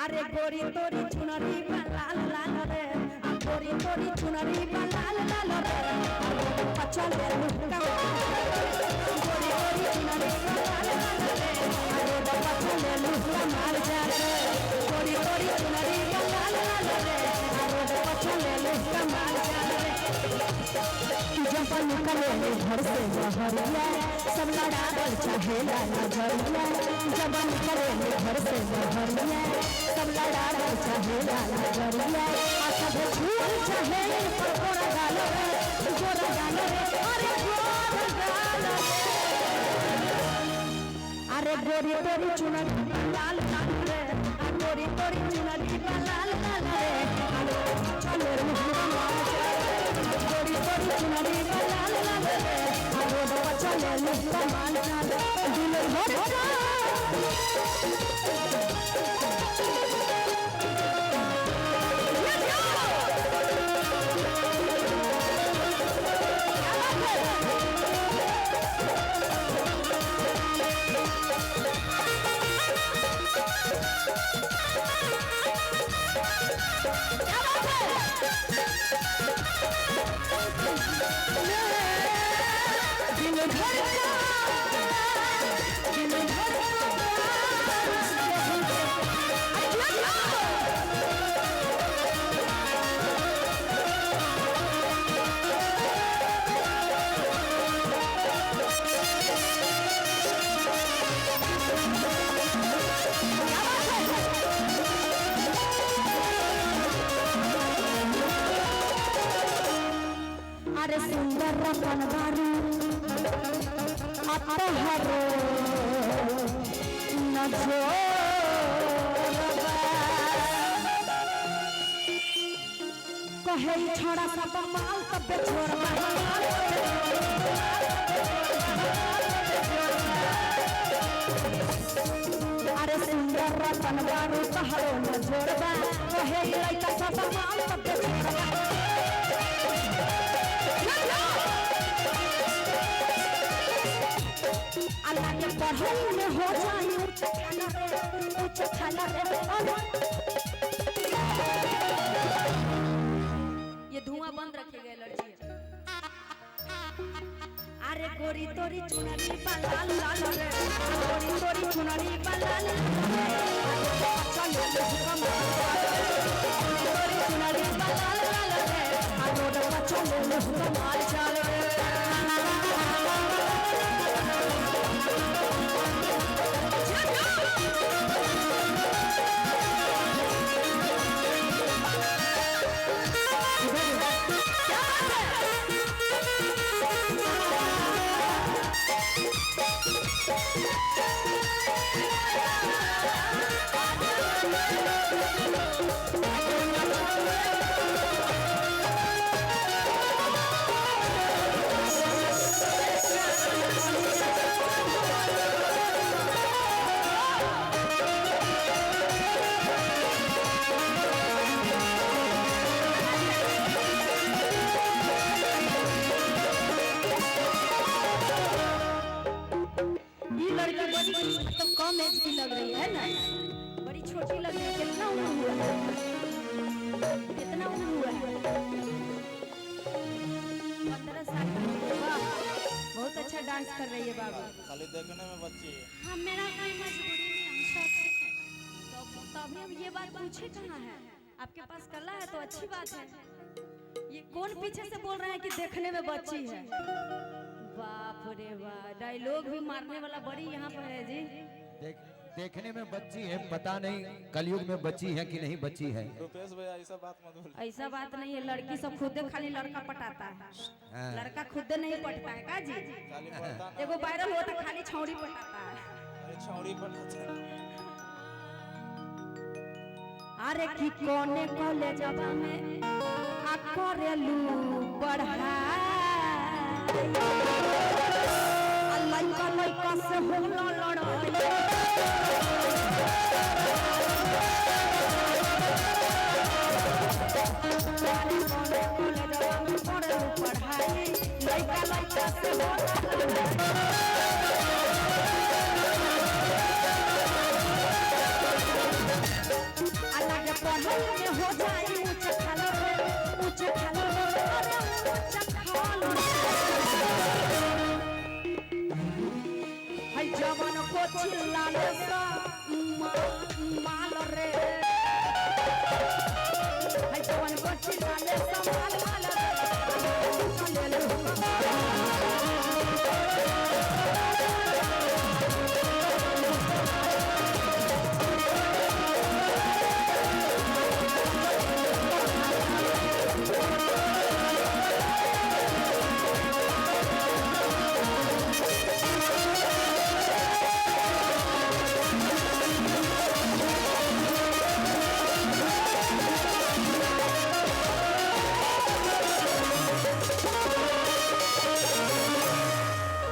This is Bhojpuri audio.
अरे गोरी तोरी चुनरी लाल लाल रे गोरी तोरी चुनरी लाल लाल रे पचल रे मुक्का गोरी तोरी चुनरी लाल लाल रे अरे पचल रे मुक्का मार जा रे गोरी तोरी चुनरी लाल लाल रे अरे पचल रे मुक्का मार जा रे जब निकले घर से बहरिया सब लड़ावल चाहेला नजरिया जब निकले घर से बहरिया सब लड़ावल चाहेला नजरिया आ सब फूल चाहे पर गोरा गालो रे अरे गोरा गालो अरे गोरी तोरी चुनरी लाल लाल रे गोरी तोरी चुनरी लाल लाल रे चलो रे गोरी तोरी चुनरी लाल लाल रे अरे चले मुक्का मान चले दिल भर अरे सुंदर रतन बारू अपहरो नजो कहे छोड़ा सब माल तब छोड़वा अरे सुंदर रतन बारू कहरो नजोड़वा कहे लइका सब माल तब छोड़वा अल्लाह के पढ़ाई में हो जाए उच्च खाना ये धुआं बंद रखेगा लड़की अरे गोरी तोरी चुनरी लाल लाल रे गोरी तोरी चुनरी लाल चलो गोरी चुनरी लाल लाल रे अरे चलो मार चल कम एज की लग रही है ना बड़ी छोटी लग रही है कितना उम्र हुआ है कितना उम्र हुआ है 15 साल बहुत अच्छा डांस कर रही है बाबू खाली देखने में बच्ची है हाँ मेरा कोई मजबूरी नहीं हम शौक से तो अभी हम ये बात पूछे कहाँ है आपके पास कला है तो अच्छी बात है ये कौन पीछे से बोल रहे हैं कि देखने में बच्ची है बाप रे वाह डायलॉग भी मारने वाला बड़ी यहाँ पर है जी देखने में बच्ची है पता नहीं कलयुग में बच्ची है कि नहीं बच्ची है रुपेश भैया ऐसा बात मत बोल ऐसा बात नहीं है लड़की सब खुद खाली लड़का पटाता है लड़का खुद नहीं पटता है का जी एगो वायरल होता खाली छौड़ी पटाता है अरे छौड़ी पटाता अरे की कोने कॉलेजवा में आ करेलू पढ़ाई लइका लइका से होला लड़ाई पढ़ाई लइका लइका से होला लड़ाई महल में हो जाए ऊंचा खाला रे ऊंचा खाला रे अरे ऊंचा खाला है जवान को चिल्लाने सा माल रे है जवान को चिल्लाने सा माल रे चले लो